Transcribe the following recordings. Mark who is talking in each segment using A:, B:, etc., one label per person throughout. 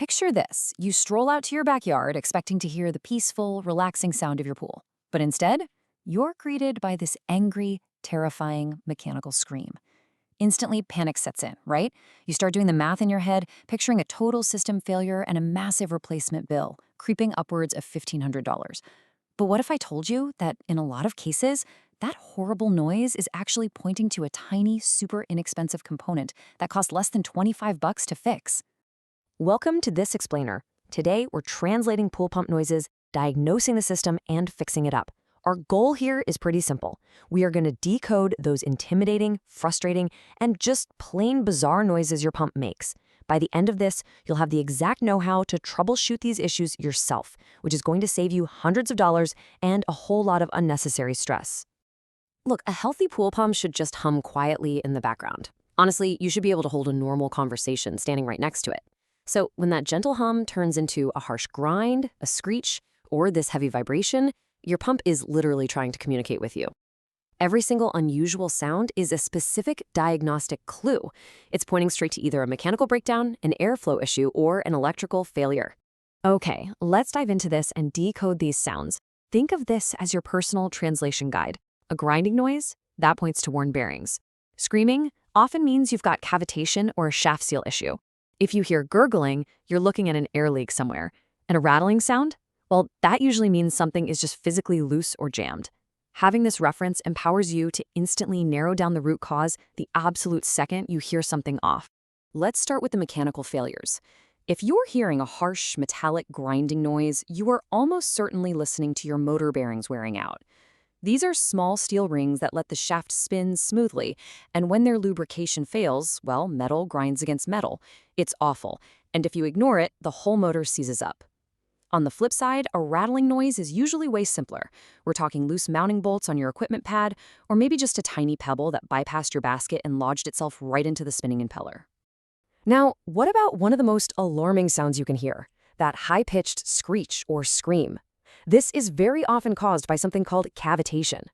A: Picture this. You stroll out to your backyard expecting to hear the peaceful, relaxing sound of your pool. But instead, you're greeted by this angry, terrifying mechanical scream. Instantly, panic sets in, right? You start doing the math in your head, picturing a total system failure and a massive replacement bill, creeping upwards of $1,500. But what if I told you that in a lot of cases, that horrible noise is actually pointing to a tiny, super inexpensive component that costs less than $25 to fix?
B: Welcome to This Explainer. Today, we're translating pool pump noises, diagnosing the system, and fixing it up. Our goal here is pretty simple. We are going to decode those intimidating, frustrating, and just plain bizarre noises your pump makes. By the end of this, you'll have the exact know-how to troubleshoot these issues yourself, which is going to save you hundreds of dollars and a whole lot of unnecessary stress. Look, a healthy pool pump should just hum quietly in the background. Honestly, you should be able to hold a normal conversation standing right next to it. So when that gentle hum turns into a harsh grind, a screech, or this heavy vibration, your pump is literally trying to communicate with you. Every single unusual sound is a specific diagnostic clue. It's pointing straight to either a mechanical breakdown, an airflow issue, or an electrical failure. Okay, let's dive into this and decode these sounds. Think of this as your personal translation guide. A grinding noise? That points to worn bearings. Screaming often means you've got cavitation or a shaft seal issue. If you hear gurgling, you're looking at an air leak somewhere. And a rattling sound? Well, that usually means something is just physically loose or jammed. Having this reference empowers you to instantly narrow down the root cause the absolute second you hear something off. Let's start with the mechanical failures. If you're hearing a harsh, metallic grinding noise, you are almost certainly listening to your motor bearings wearing out. These are small steel rings that let the shaft spin smoothly, and when their lubrication fails, well, metal grinds against metal. It's awful, and if you ignore it, the whole motor seizes up. On the flip side, a rattling noise is usually way simpler. We're talking loose mounting bolts on your equipment pad, or maybe just a tiny pebble that bypassed your basket and lodged itself right into the spinning impeller. Now, what about one of the most alarming sounds you can hear? That high-pitched screech or scream. This is very often caused by something called cavitation.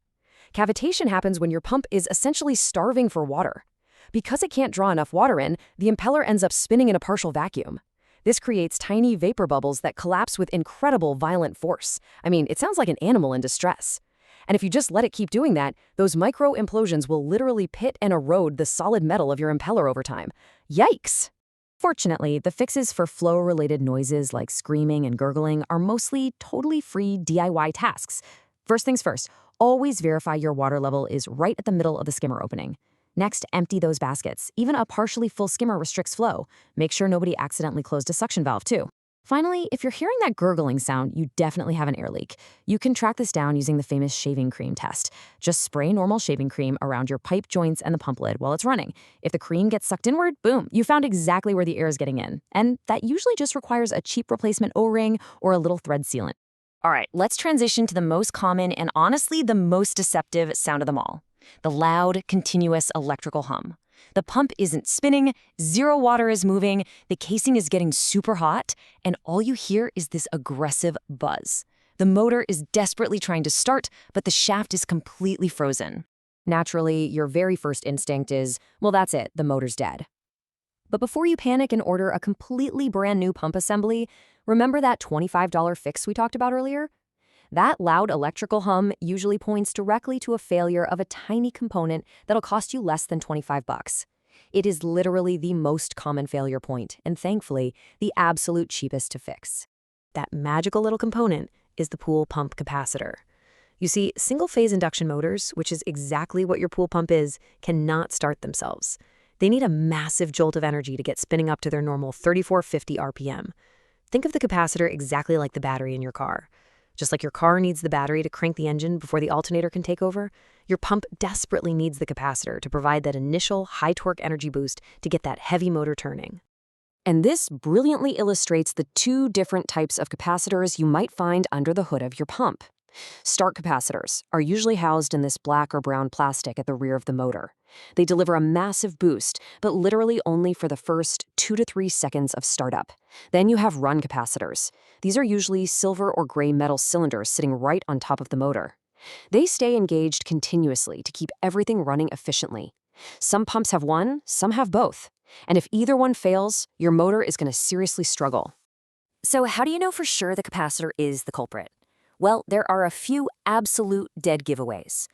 B: Cavitation happens when your pump is essentially starving for water. Because it can't draw enough water in, the impeller ends up spinning in a partial vacuum. This creates tiny vapor bubbles that collapse with incredible violent force. I mean, it sounds like an animal in distress. And if you just let it keep doing that, those micro implosions will literally pit and erode the solid metal of your impeller over time. Yikes! Fortunately, the fixes for flow-related noises like screaming and gurgling are mostly totally free DIY tasks. First things first, always verify your water level is right at the middle of the skimmer opening. Next, empty those baskets. Even a partially full skimmer restricts flow. Make sure nobody accidentally closed a suction valve, too. Finally, if you're hearing that gurgling sound, you definitely have an air leak. You can track this down using the famous shaving cream test. Just spray normal shaving cream around your pipe joints and the pump lid while it's running. If the cream gets sucked inward, boom, you found exactly where the air is getting in. And that usually just requires a cheap replacement O-ring or a little thread sealant. All right, let's transition to the most common and honestly the most deceptive sound of them all. The loud, continuous electrical hum. The pump isn't spinning, zero water is moving, the casing is getting super hot, and all you hear is this aggressive buzz. The motor is desperately trying to start, but the shaft is completely frozen. Naturally, your very first instinct is, well, that's it, the motor's dead. But before you panic and order a completely brand new pump assembly, remember that $25 fix we talked about earlier? That loud electrical hum usually points directly to a failure of a tiny component that'll cost you less than $25. It is literally the most common failure point, and thankfully, the absolute cheapest to fix. That magical little component is the pool pump capacitor. You see, single-phase induction motors, which is exactly what your pool pump is, cannot start themselves. They need a massive jolt of energy to get spinning up to their normal 3450 RPM. Think of the capacitor exactly like the battery in your car. Just like your car needs the battery to crank the engine before the alternator can take over, your pump desperately needs the capacitor to provide that initial high-torque energy boost to get that heavy motor turning. And this brilliantly illustrates the two different types of capacitors you might find under the hood of your pump. Start capacitors are usually housed in this black or brown plastic at the rear of the motor. They deliver a massive boost, but literally only for the first 2 to 3 seconds of startup. Then you have run capacitors. These are usually silver or gray metal cylinders sitting right on top of the motor. They stay engaged continuously to keep everything running efficiently. Some pumps have one, some have both. And if either one fails, your motor is going to seriously struggle.
A: So how do you know for sure the capacitor is the culprit? Well, there are a few absolute dead giveaways.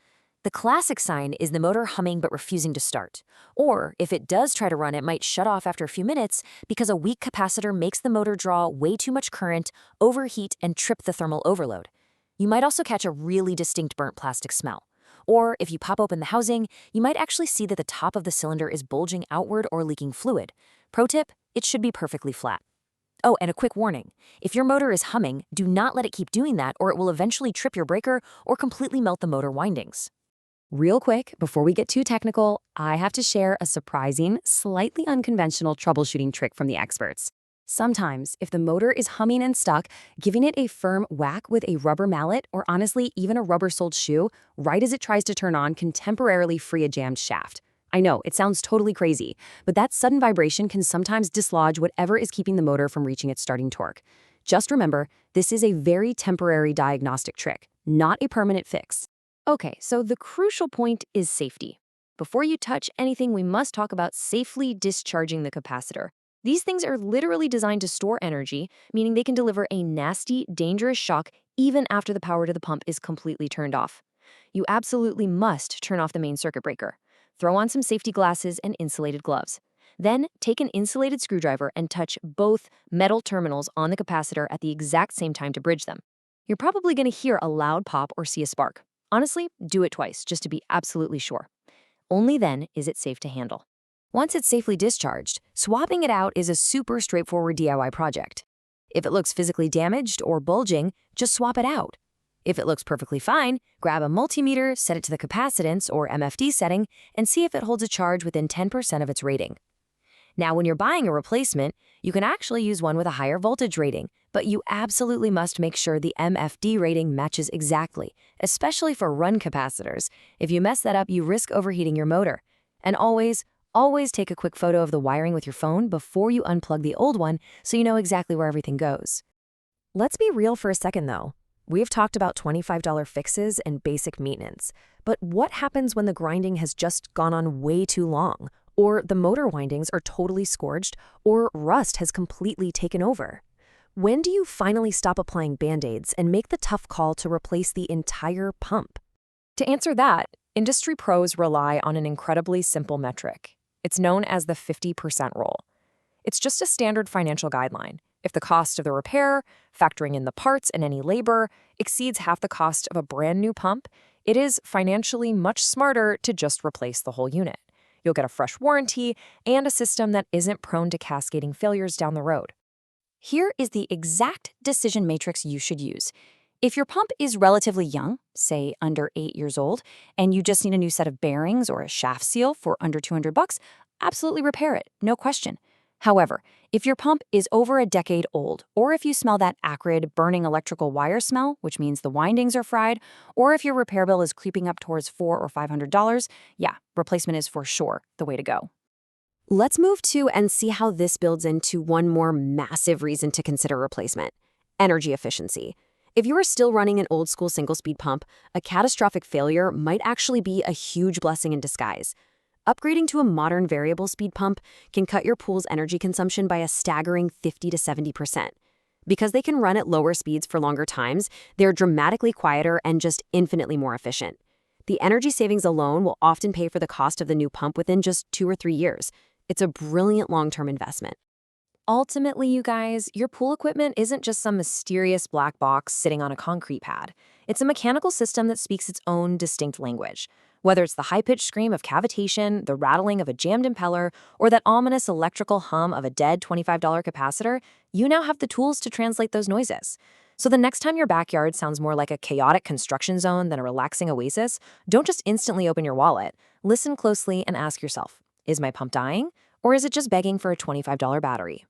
A: The classic sign is the motor humming but refusing to start. Or, if it does try to run, it might shut off after a few minutes because a weak capacitor makes the motor draw way too much current, overheat, and trip the thermal overload. You might also catch a really distinct burnt plastic smell. Or, if you pop open the housing, you might actually see that the top of the cylinder is bulging outward or leaking fluid. Pro tip, it should be perfectly flat. Oh, and a quick warning. If your motor is humming, do not let it keep doing that or it will eventually trip your breaker or completely melt the motor windings.
B: Real quick, before we get too technical, I have to share a surprising, slightly unconventional troubleshooting trick from the experts. Sometimes, if the motor is humming and stuck, giving it a firm whack with a rubber mallet or honestly even a rubber-soled shoe right as it tries to turn on can temporarily free a jammed shaft. I know, it sounds totally crazy, but that sudden vibration can sometimes dislodge whatever is keeping the motor from reaching its starting torque. Just remember, this is a very temporary diagnostic trick, not a permanent fix. Okay, so the crucial point is safety. Before you touch anything, we must talk about safely discharging the capacitor. These things are literally designed to store energy, meaning they can deliver a nasty, dangerous shock even after the power to the pump is completely turned off. You absolutely must turn off the main circuit breaker. Throw on some safety glasses and insulated gloves. Then, take an insulated screwdriver and touch both metal terminals on the capacitor at the exact same time to bridge them. You're probably going to hear a loud pop or see a spark. Honestly, do it twice, just to be absolutely sure. Only then is it safe to handle. Once it's safely discharged, swapping it out is a super straightforward DIY project. If it looks physically damaged or bulging, just swap it out. If it looks perfectly fine, grab a multimeter, set it to the capacitance or MFD setting, and see if it holds a charge within 10% of its rating. Now, when you're buying a replacement, you can actually use one with a higher voltage rating, but you absolutely must make sure the MFD rating matches exactly, especially for run capacitors. If you mess that up, you risk overheating your motor. And always take a quick photo of the wiring with your phone before you unplug the old one so you know exactly where everything goes. Let's be real for a second, though. We've talked about $25 fixes and basic maintenance, but what happens when the grinding has just gone on way too long? Or the motor windings are totally scorched, or rust has completely taken over? When do you finally stop applying Band-Aids and make the tough call to replace the entire pump? To answer that, industry pros rely on an incredibly simple metric. It's known as the 50% rule. It's just a standard financial guideline. If the cost of the repair, factoring in the parts and any labor, exceeds half the cost of a brand new pump, it is financially much smarter to just replace the whole unit. You'll get a fresh warranty and a system that isn't prone to cascading failures down the road. Here is the exact decision matrix you should use. If your pump is relatively young, say under 8 years old, and you just need a new set of bearings or a shaft seal for under $200, absolutely repair it, no question. However, if your pump is over a decade old, or if you smell that acrid, burning electrical wire smell, which means the windings are fried, or if your repair bill is creeping up towards $400 or $500, yeah, replacement is for sure the way to go. Let's move to and see how this builds into one more massive reason to consider replacement: energy efficiency. If you are still running an old-school single-speed pump, a catastrophic failure might actually be a huge blessing in disguise. Upgrading to a modern variable speed pump can cut your pool's energy consumption by a staggering 50 to 70%. Because they can run at lower speeds for longer times, they're dramatically quieter and just infinitely more efficient. The energy savings alone will often pay for the cost of the new pump within just 2 or 3 years. It's a brilliant long-term investment. Ultimately, you guys, your pool equipment isn't just some mysterious black box sitting on a concrete pad. It's a mechanical system that speaks its own distinct language. Whether it's the high-pitched scream of cavitation, the rattling of a jammed impeller, or that ominous electrical hum of a dead $25 capacitor, you now have the tools to translate those noises. So the next time your backyard sounds more like a chaotic construction zone than a relaxing oasis, don't just instantly open your wallet. Listen closely and ask yourself, is my pump dying, or is it just begging for a $25 battery?